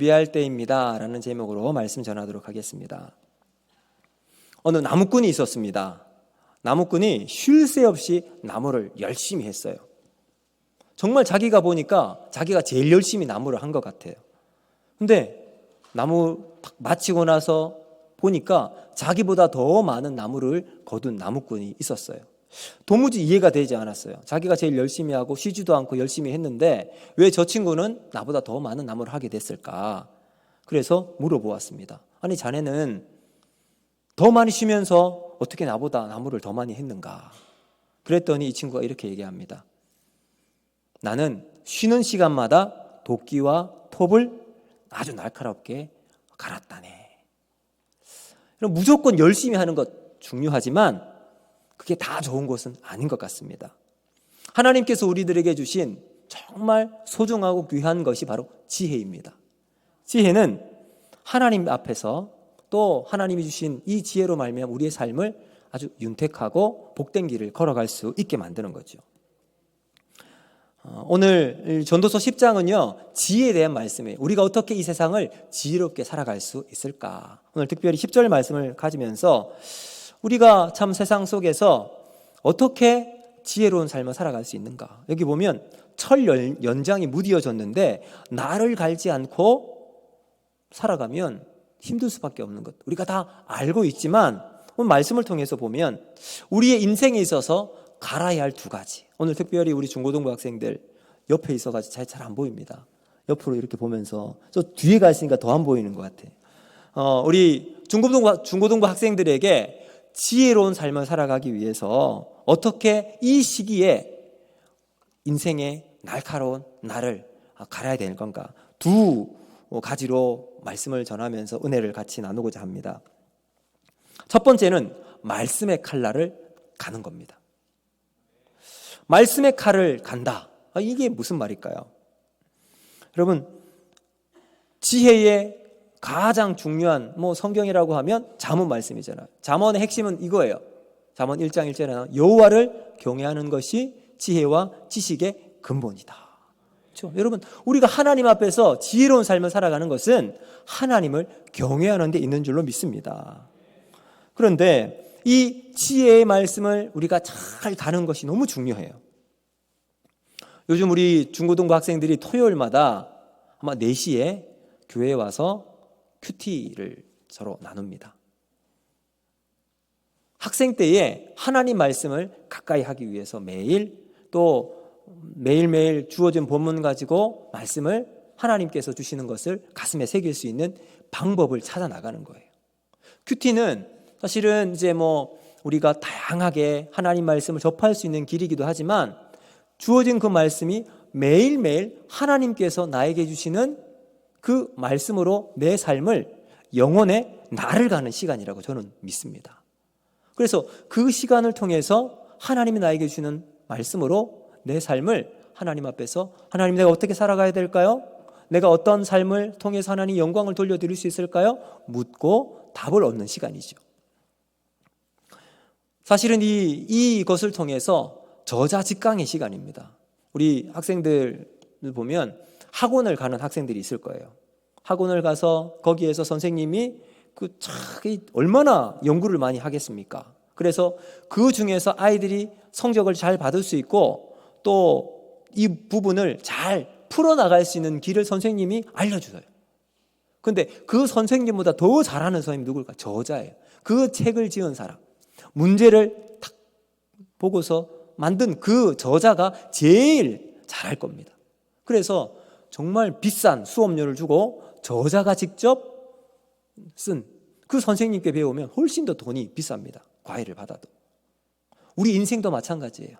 준비할 때입니다 라는 제목으로 말씀 전하도록 하겠습니다. 어느 나무꾼이 있었습니다. 나무꾼이 쉴 새 없이 나무를 열심히 했어요. 정말 자기가 보니까 자기가 제일 열심히 나무를 한 것 같아요. 근데 나무 딱 마치고 나서 보니까 자기보다 더 많은 나무를 거둔 나무꾼이 있었어요. 도무지 이해가 되지 않았어요. 자기가 제일 열심히 하고 쉬지도 않고 열심히 했는데 왜 저 친구는 나보다 더 많은 나무를 하게 됐을까? 그래서 물어보았습니다. 아니, 자네는 더 많이 쉬면서 어떻게 나보다 나무를 더 많이 했는가? 그랬더니 이 친구가 이렇게 얘기합니다. 나는 쉬는 시간마다 도끼와 톱을 아주 날카롭게 갈았다네. 무조건 열심히 하는 것 중요하지만 그게 다 좋은 것은 아닌 것 같습니다. 하나님께서 우리들에게 주신 정말 소중하고 귀한 것이 바로 지혜입니다. 지혜는 하나님 앞에서 또 하나님이 주신 이 지혜로 말미암아 우리의 삶을 아주 윤택하고 복된 길을 걸어갈 수 있게 만드는 거죠. 오늘 전도서 10장은요 지혜에 대한 말씀이에요. 우리가 어떻게 이 세상을 지혜롭게 살아갈 수 있을까? 오늘 특별히 10절 말씀을 가지면서 우리가 참 세상 속에서 어떻게 지혜로운 삶을 살아갈 수 있는가? 여기 보면 철 연장이 무디어졌는데 나를 갈지 않고 살아가면 힘들 수밖에 없는 것 우리가 다 알고 있지만 오늘 말씀을 통해서 보면 우리의 인생에 있어서 갈아야 할 두 가지. 오늘 특별히 우리 중고등부 학생들 옆에 있어가지고 잘 안 보입니다. 옆으로 이렇게 보면서 저 뒤에 가 있으니까 더 안 보이는 것 같아. 우리 중고등부 학생들에게 지혜로운 삶을 살아가기 위해서 어떻게 이 시기에 인생의 날카로운 날을 갈아야 될 건가? 두 가지로 말씀을 전하면서 은혜를 같이 나누고자 합니다. 첫 번째는 말씀의 칼날을 가는 겁니다. 말씀의 칼을 간다. 이게 무슨 말일까요? 여러분, 지혜의 가장 중요한 성경이라고 하면 잠언 말씀이잖아요. 잠언의 핵심은 이거예요. 잠언 1장 1절에 여호와를 경외하는 것이 지혜와 지식의 근본이다. 그렇죠? 여러분, 우리가 하나님 앞에서 지혜로운 삶을 살아가는 것은 하나님을 경외하는 데 있는 줄로 믿습니다. 그런데 이 지혜의 말씀을 우리가 잘 가는 것이 너무 중요해요. 요즘 우리 중고등부 학생들이 토요일마다 아마 4시에 교회에 와서 큐티를 서로 나눕니다. 학생 때에 하나님 말씀을 가까이 하기 위해서 매일매일 주어진 본문 가지고 말씀을 하나님께서 주시는 것을 가슴에 새길 수 있는 방법을 찾아 나가는 거예요. 큐티는 사실은 이제 우리가 다양하게 하나님 말씀을 접할 수 있는 길이기도 하지만 주어진 그 말씀이 매일매일 하나님께서 나에게 주시는 그 말씀으로 내 삶을 영혼의 날을 가는 시간이라고 저는 믿습니다. 그래서 그 시간을 통해서 하나님이 나에게 주시는 말씀으로 내 삶을 하나님 앞에서 하나님 내가 어떻게 살아가야 될까요? 내가 어떤 삶을 통해서 하나님 영광을 돌려드릴 수 있을까요? 묻고 답을 얻는 시간이죠. 사실은 이것을 통해서 저자직강의 시간입니다. 우리 학생들 보면 학원을 가는 학생들이 있을 거예요. 학원을 가서 거기에서 선생님이 얼마나 연구를 많이 하겠습니까? 그래서 그 중에서 아이들이 성적을 잘 받을 수 있고 또 이 부분을 잘 풀어나갈 수 있는 길을 선생님이 알려줘요. 근데 그 선생님보다 더 잘하는 선생님이 누굴까? 저자예요. 그 책을 지은 사람. 문제를 딱 보고서 만든 그 저자가 제일 잘할 겁니다. 그래서 정말 비싼 수업료를 주고 저자가 직접 쓴 그 선생님께 배우면 훨씬 더 돈이 비쌉니다. 과외를 받아도. 우리 인생도 마찬가지예요.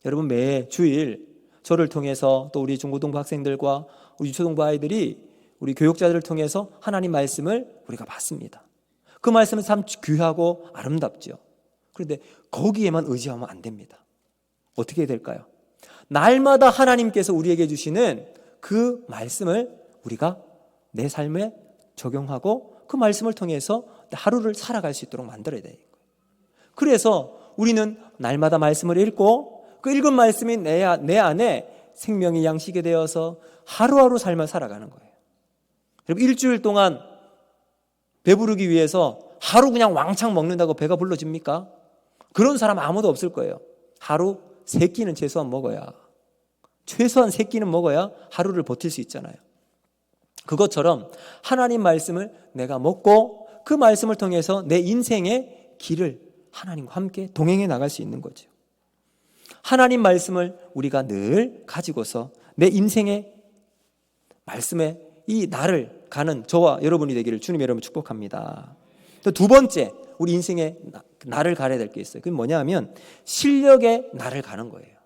여러분, 매 주일 저를 통해서 또 우리 중고등부 학생들과 우리 유초등부 아이들이 우리 교육자들을 통해서 하나님 말씀을 우리가 받습니다. 그 말씀은 참 귀하고 아름답죠. 그런데 거기에만 의지하면 안 됩니다. 어떻게 될까요? 날마다 하나님께서 우리에게 주시는 그 말씀을 우리가 내 삶에 적용하고 그 말씀을 통해서 하루를 살아갈 수 있도록 만들어야 돼요. 그래서 우리는 날마다 말씀을 읽고 그 읽은 말씀이 내 안에 생명의 양식이 되어서 하루하루 삶을 살아가는 거예요. 여러분, 일주일 동안 배부르기 위해서 하루 그냥 왕창 먹는다고 배가 불러집니까? 그런 사람 아무도 없을 거예요. 하루 3끼는 최소한 먹어야, 최소한 3끼는 먹어야 하루를 버틸 수 있잖아요. 그것처럼 하나님 말씀을 내가 먹고 그 말씀을 통해서 내 인생의 길을 하나님과 함께 동행해 나갈 수 있는 거죠. 하나님 말씀을 우리가 늘 가지고서 내 인생의 말씀에 이 날을 가는 저와 여러분이 되기를 주님 여러분 축복합니다. 또 두 번째, 우리 인생의 날을 가야 될 게 있어요. 그게 뭐냐 하면 실력의 날을 가는 거예요.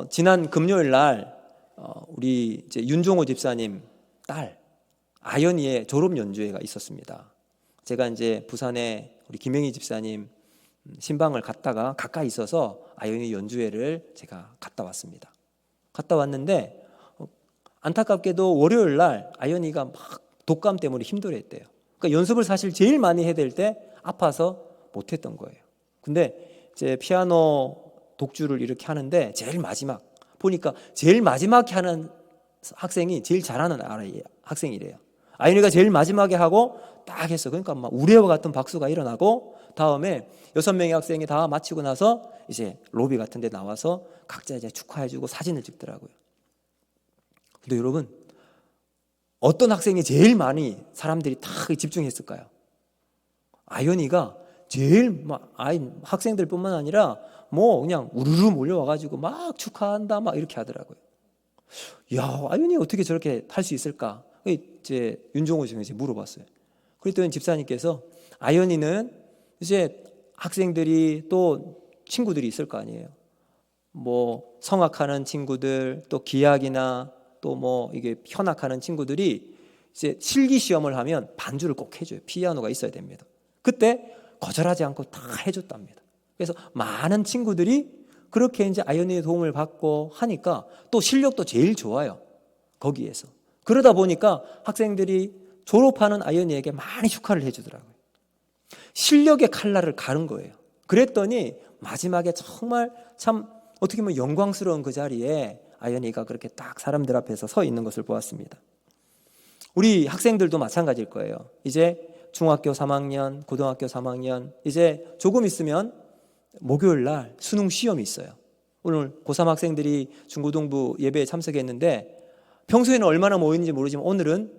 지난 금요일 날 우리 이제 윤종호 집사님 딸 아연이의 졸업 연주회가 있었습니다. 제가 이제 부산에 우리 김영희 집사님 신방을 갔다가 가까이 있어서 아연이 연주회를 제가 갔다 왔습니다. 갔다 왔는데 안타깝게도 월요일 날 아연이가 막 독감 때문에 힘들어했대요. 그러니까 연습을 사실 제일 많이 해야 될 때 아파서 못했던 거예요. 근데 이제 피아노 독주를 이렇게 하는데 제일 마지막 보니까 제일 마지막에 하는 학생이 제일 잘하는 학생이래요. 아연이가 제일 마지막에 하고 딱 했어. 그러니까 막 우레와 같은 박수가 일어나고 다음에 6명의 학생이 다 마치고 나서 이제 로비 같은 데 나와서 각자 이제 축하해주고 사진을 찍더라고요. 근데 여러분, 어떤 학생이 제일 많이 사람들이 다 집중했을까요? 아연이가 제일 막 학생들뿐만 아니라 뭐 그냥 우르르 몰려와가지고 막 축하한다 막 이렇게 하더라고요. 야, 아연이 어떻게 저렇게 할 수 있을까? 이제 윤종호 씨가 이제 물어봤어요. 그랬더니 집사님께서 아연이는 이제 학생들이 또 친구들이 있을 거 아니에요. 뭐 성악하는 친구들, 또 기악이나 또 뭐 이게 현악하는 친구들이 이제 실기 시험을 하면 반주를 꼭 해줘요. 피아노가 있어야 됩니다. 그때 거절하지 않고 다 해줬답니다. 그래서 많은 친구들이 그렇게 이제 아연이의 도움을 받고 하니까 또 실력도 제일 좋아요. 거기에서. 그러다 보니까 학생들이 졸업하는 아연이에게 많이 축하를 해주더라고요. 실력의 칼날을 가른 거예요. 그랬더니 마지막에 정말 참 어떻게 보면 영광스러운 그 자리에 아연이가 그렇게 딱 사람들 앞에서 서 있는 것을 보았습니다. 우리 학생들도 마찬가지일 거예요. 이제 중학교 3학년, 고등학교 3학년, 이제 조금 있으면 목요일 날 수능 시험이 있어요. 오늘 고3 학생들이 중고등부 예배에 참석했는데 평소에는 얼마나 모였는지 모르지만 오늘은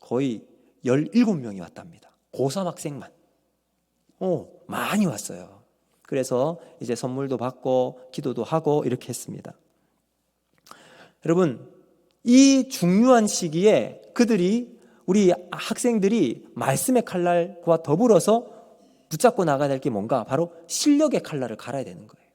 거의 17명이 왔답니다. 고3 학생만. 많이 왔어요. 그래서 이제 선물도 받고 기도도 하고 이렇게 했습니다. 여러분, 이 중요한 시기에 우리 학생들이 말씀의 칼날과 더불어서 붙잡고 나가야 될 게 뭔가? 바로 실력의 칼날을 갈아야 되는 거예요.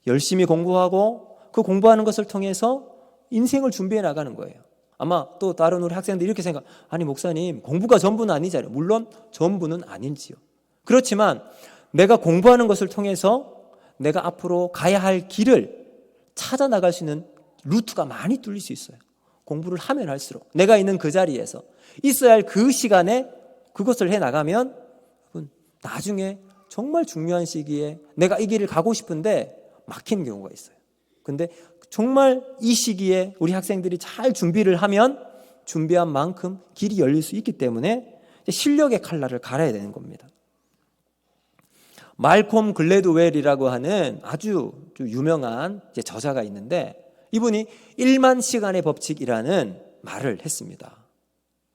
열심히 공부하고 그 공부하는 것을 통해서 인생을 준비해 나가는 거예요. 아마 또 다른 우리 학생들이 이렇게 생각, 아니 목사님 공부가 전부는 아니잖아요. 물론 전부는 아닌지요. 그렇지만 내가 공부하는 것을 통해서 내가 앞으로 가야 할 길을 찾아 나갈 수 있는 루트가 많이 뚫릴 수 있어요. 공부를 하면 할수록 내가 있는 그 자리에서 있어야 할 그 시간에 그것을 해나가면 나중에 정말 중요한 시기에 내가 이 길을 가고 싶은데 막히는 경우가 있어요. 근데 정말 이 시기에 우리 학생들이 잘 준비를 하면 준비한 만큼 길이 열릴 수 있기 때문에 실력의 칼날을 갈아야 되는 겁니다. 말콤 글래드웰이라고 하는 아주 유명한 저자가 있는데 이분이 1만 시간의 법칙이라는 말을 했습니다.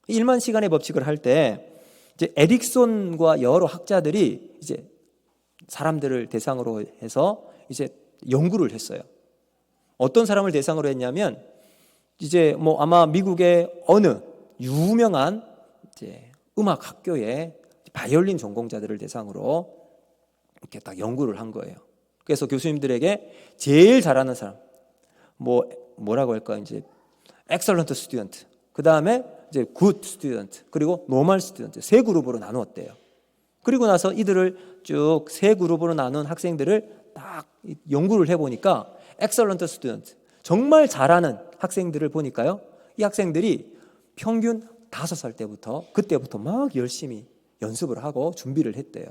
1만 시간의 법칙을 할 때 이제 에릭손과 여러 학자들이 이제 사람들을 대상으로 해서 이제 연구를 했어요. 어떤 사람을 대상으로 했냐면 이제 뭐 아마 미국의 어느 유명한 이제 음악 학교의 바이올린 전공자들을 대상으로 이렇게 딱 연구를 한 거예요. 그래서 교수님들에게 제일 잘하는 사람, 뭐라고 할까, 이제 excellent student, 그 다음에 이제 good student, 그리고 normal student 세 그룹으로 나누었대요. 그리고 나서 이들을 쭉 세 그룹으로 나눈 학생들을 딱 연구를 해보니까 excellent student, 정말 잘하는 학생들을 보니까요, 이 학생들이 평균 5살 때부터 그때부터 막 열심히 연습을 하고 준비를 했대요.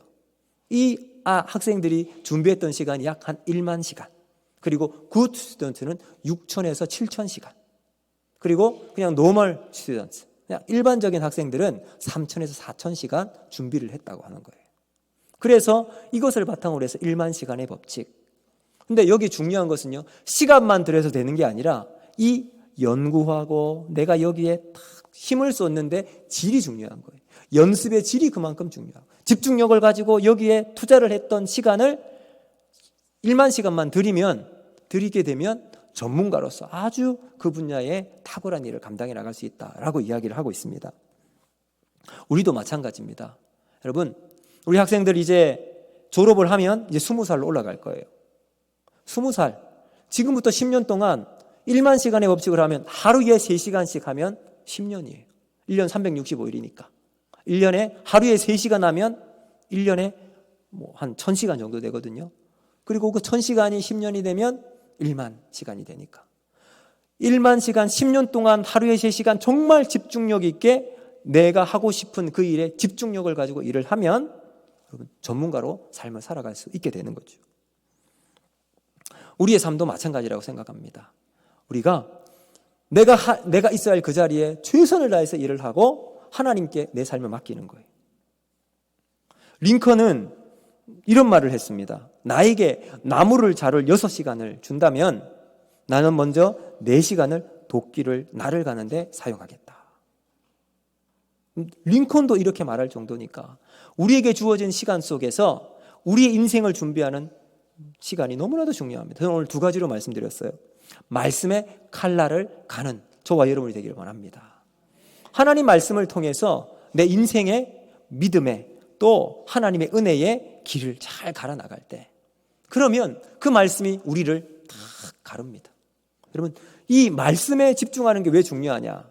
이 학생들이 준비했던 시간이 약 한 1만 시간, 그리고 굿 스튜던트는 6천에서 7천 시간. 그리고 그냥 노멀 스튜던트, 그냥 일반적인 학생들은 3,000에서 4,000시간 준비를 했다고 하는 거예요. 그래서 이것을 바탕으로 해서 1만 시간의 법칙. 근데 여기 중요한 것은요, 시간만 들여서 되는 게 아니라 이 연구하고 내가 여기에 딱 힘을 쏟는데 질이 중요한 거예요. 연습의 질이 그만큼 중요하고, 집중력을 가지고 여기에 투자를 했던 시간을 1만 시간만 들이게 되면 전문가로서 아주 그 분야의 탁월한 일을 감당해 나갈 수 있다라고 이야기를 하고 있습니다. 우리도 마찬가지입니다. 여러분, 우리 학생들 이제 졸업을 하면 이제 20살로 올라갈 거예요. 20살, 지금부터 10년 동안 1만 시간의 법칙을 하면 하루에 3시간씩 하면 10년이에요. 1년 365일이니까. 1년에 하루에 3시간 하면 1년에 한 1000시간 정도 되거든요. 그리고 그 1000시간이 10년이 되면 1만 시간이 되니까. 1만 시간 10년 동안 하루에 3시간 정말 집중력 있게 내가 하고 싶은 그 일에 집중력을 가지고 일을 하면 여러분 전문가로 삶을 살아갈 수 있게 되는 거죠. 우리의 삶도 마찬가지라고 생각합니다. 우리가 내가 있어야 할 그 자리에 최선을 다해서 일을 하고 하나님께 내 삶을 맡기는 거예요. 링컨은 이런 말을 했습니다. 나에게 나무를 자를 6시간을 준다면 나는 먼저 4시간을 도끼를 나를 가는데 사용하겠다. 링컨도 이렇게 말할 정도니까 우리에게 주어진 시간 속에서 우리의 인생을 준비하는 시간이 너무나도 중요합니다. 저는 오늘 2가지로 말씀드렸어요. 말씀의 칼날을 가는 저와 여러분이 되기를 원합니다. 하나님 말씀을 통해서 내 인생의 믿음에 또 하나님의 은혜의 길을 잘 갈아 나갈 때, 그러면 그 말씀이 우리를 다 가릅니다. 여러분, 이 말씀에 집중하는 게 왜 중요하냐?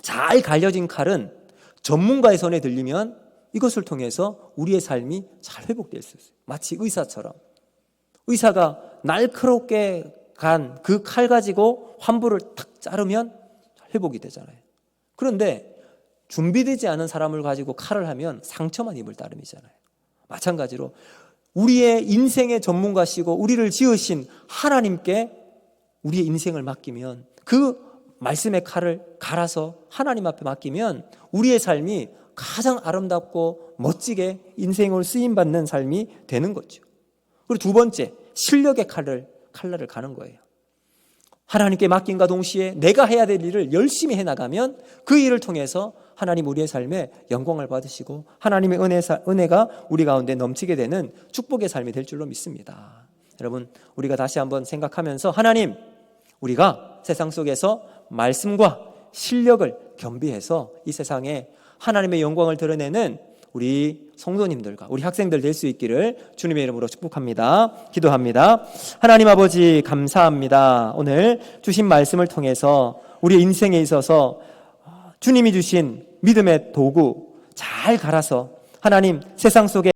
잘 갈려진 칼은 전문가의 손에 들리면 이것을 통해서 우리의 삶이 잘 회복될 수 있어요. 마치 의사처럼 의사가 날카롭게 간 그 칼 가지고 환부를 탁 자르면 회복이 되잖아요. 그런데 준비되지 않은 사람을 가지고 칼을 하면 상처만 입을 따름이잖아요. 마찬가지로 우리의 인생의 전문가시고 우리를 지으신 하나님께 우리의 인생을 맡기면, 그 말씀의 칼을 갈아서 하나님 앞에 맡기면 우리의 삶이 가장 아름답고 멋지게 인생을 쓰임받는 삶이 되는 거죠. 그리고 2번째, 실력의 칼날을 가는 거예요. 하나님께 맡김과 동시에 내가 해야 될 일을 열심히 해나가면 그 일을 통해서 하나님 우리의 삶에 영광을 받으시고 하나님의 은혜가 우리 가운데 넘치게 되는 축복의 삶이 될 줄로 믿습니다. 여러분, 우리가 다시 한번 생각하면서 하나님, 우리가 세상 속에서 말씀과 실력을 겸비해서 이 세상에 하나님의 영광을 드러내는 우리 성도님들과 우리 학생들 될 수 있기를 주님의 이름으로 축복합니다. 기도합니다. 하나님 아버지, 감사합니다. 오늘 주신 말씀을 통해서 우리 인생에 있어서 주님이 주신 믿음의 도구 잘 갈아서 하나님 세상 속에